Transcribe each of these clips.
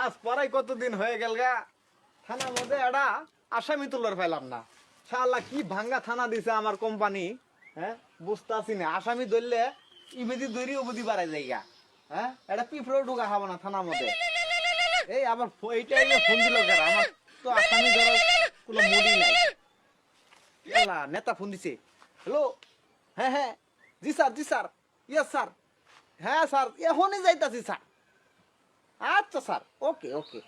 আজ পরাই কতদিন হয়ে গেল গা থানার মধ্যে একটা আসামি তুলার পাইলাম না। শালা কি ভাঙ্গা থানা দিছে আমার কোম্পানি। হ্যাঁ বুঝতেছি না, আসামি ধরলে ইমেদি দৈরি অবধি বাড়াই যাইগা। হ্যাঁ এটা পিঁপড়েও ঢুকা খাবো না থানার মধ্যে। এই আবার এইটা ফোন দিল কারা, আমার তো আসামি ধরার কোনো মুডই নাই। শালা নেতা ফোন দিছে। হ্যালো, হ্যাঁ হ্যাঁ, জি স্যার, জি স্যার, ইয়েস স্যার, হ্যাঁ স্যার এখনই যাইতাছি স্যার। আচ্ছা স্যার, ওকে ওকে।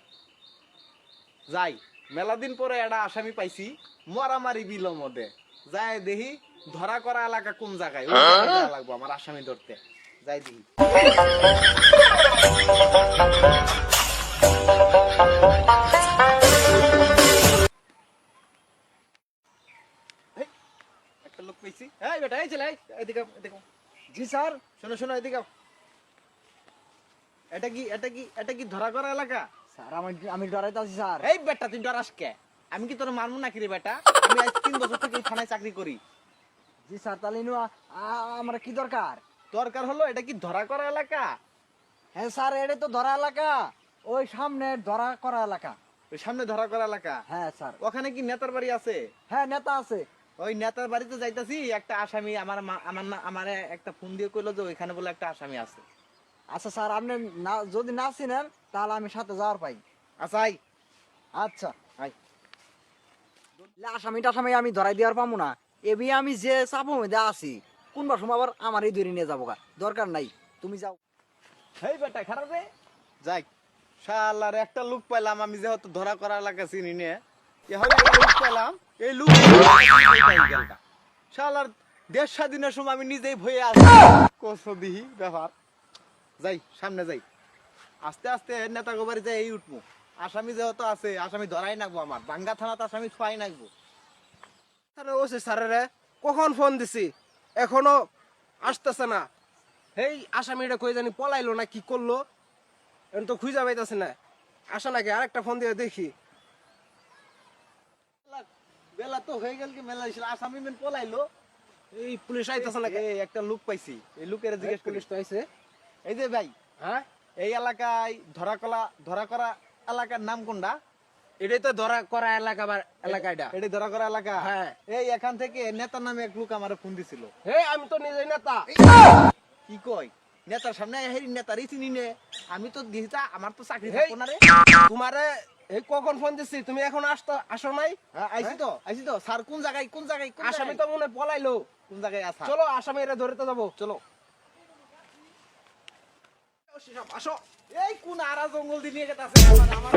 যাই, মেলা দিন পরে একটা আসামি পাইছি মারামারি বিল মধ্যে। যাই দেখি ধরা করা এলাকা কোন জায়গায়, ওই জায়গায় যাওয়া লাগবো আমার আসামি ধরতে। যাই দেখি। এই, একটা লোক পাইছি। এই বেটা, এই ছেলে, এই, এদিকে আও, এদিকে আও। জি স্যার। শোনো শোনো, এদিকে আও। এটা কি ধরা করা এলাকা? স্যার আমি ডরাইতে আছি স্যার। এই বেটা, তুই ডরাস কে? আমি কি তোর মারমু নাকি রে বেটা? আমি আজ 3 বছর থেকে এই থানায় চাকরি করি। জি স্যার, তাহলে আমার কি দরকার? দরকার হলো, এটা কি ধরা করা এলাকা? হ্যাঁ স্যার, এটা তো ধরা এলাকা, ওই সামনে ধরা করা এলাকা। ওই সামনে ধরা করা এলাকা? হ্যাঁ স্যার। ওখানে কি নেতার বাড়ি আছে? হ্যাঁ নেতা আছে। ওই নেতার বাড়িতে যাইতাছি, একটা আসামি আমার একটা ফোন দিয়ে কইলো যে ওইখানে বলে একটা আসামি আছে। আচ্ছা স্যার, আপনি যদি না চিনেন তাহলে আমি সাথে যাওয়ার পাই। আচ্ছা আই। আচ্ছা আই। আসামি আমি ধরাই দেওয়ার পাবো না। এবি আমি যে চাপো মধ্যে আছি, কোনবার সময় আবার আমারই ধরে নিয়ে যাবো গা, দরকার নাই, তুমি যাও। হেই বেটা, খারাপ রে। যাই, শালার একটা লুক পাইলাম আমি, যেহেতু ধরা করা এলাকা চিনি নে, এহলে একটা লুক পাইলাম। এই লুক শালার দেশ স্বাধীনের সময় আমি নিজেই ভয়ে আছি। কোসো দিহি ব্যাপার। যাই, সামনে যাই, আস্তে আস্তে নেতা গোবারি যাই, এই উঠবো। আসামি যেহেতু আছে, আসামি ধরাই নাকবো, আমার বাঙ্গা থানাতে আসামি ছুয়াই নাকবো। স্যারে কখন ফোন দিছি এখনো আসতেছে না। এই আসামিটা কই জানি পলাইলো না কি করলো, এখন তো খুঁজে পাইতেছে না। আসা নাকি আরেকটা ফোন দিয়ে দেখি। বেলা তো হয়ে গেল, কি মেলা ছিল, আসামি মেন পলাইলো। এই পুলিশ আইতেছে না। এই একটা লোক পাইছি, এই লোকের জিজ্ঞেস করি। পুলিশ তো আইছে। এই যে ভাই, হ্যাঁ, এই এলাকায় ধরা করা এলাকার নাম কোনটা? এটাই তো ধরা করা এলাকা বা এলাকা এটা। এটাই ধরা করা এলাকা? হ্যাঁ। এই এখান থেকে নেতার নামে এক লোক আমার ফোন দিছিল। হে, আমি তো নিজেই নেতা। কি কয়? নেতার সামনে হেরি নেতারই চিনি নে। আমি তো দিতা, আমার তো চাকরি হেই, থাকবো না রে। তোমারে এই কখন ফোন দিছি, তুমি এখন আসো নাই? হ্যাঁ, আইছি তো স্যার। কোন জায়গায় আসামি তো মনে হয় পলাইলো। কোন জায়গায় আছে? চলো আসামি এরা ধরে তো যাবো, চলো। আসো। এই কোন আরা জঙ্গল দিয়ে নিয়ে গেছে আমার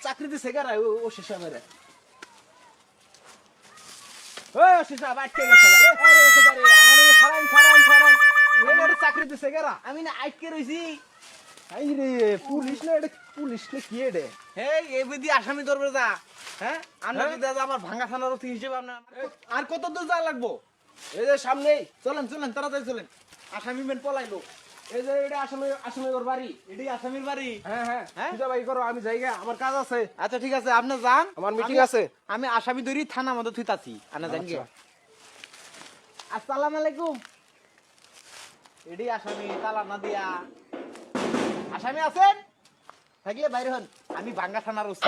চাকরি দিছে গারা ও শেষা মেরে। ওই শেষা আটকে গেছে রে। আরে ওখানে আমি ফারান চাকরি দিছে গারা, আমি না আটকে রইছি। আই রে, পুলিশ না এটা, পুলিশ না কি এটা? এই এবেদি আসামি ধরবে যা। হ্যাঁ, আমরা কি দাদা আমার ভাঙা থানার অতি হিসেবে আপনার আর কত দূর যা লাগবো? এই যে সামনেই। চলেন তাড়াতাড়ি চলেন। আসামি মেন পলাইলো। এই যে এটা আসামি ওর বাড়ি। এটাই আসামির বাড়ি। হ্যাঁ হ্যাঁ, হ্যাঁ? পূজা ভাই করো, আমি জায়গা, আমার কাজ আছে। আচ্ছা ঠিক আছে, আপনি যান, আমার মিটিং আমি- আছে। আমি আসামি ধরি থানা মধ্যে থুইতাছি। আপনি জান গিয়া। আসসালামু আলাইকুম। এটাই আসামি, তালা না দিয়া। আসামি আছেন? থাকলে বাইরে হন, আমি ভাঙ্গা থানার ওসি।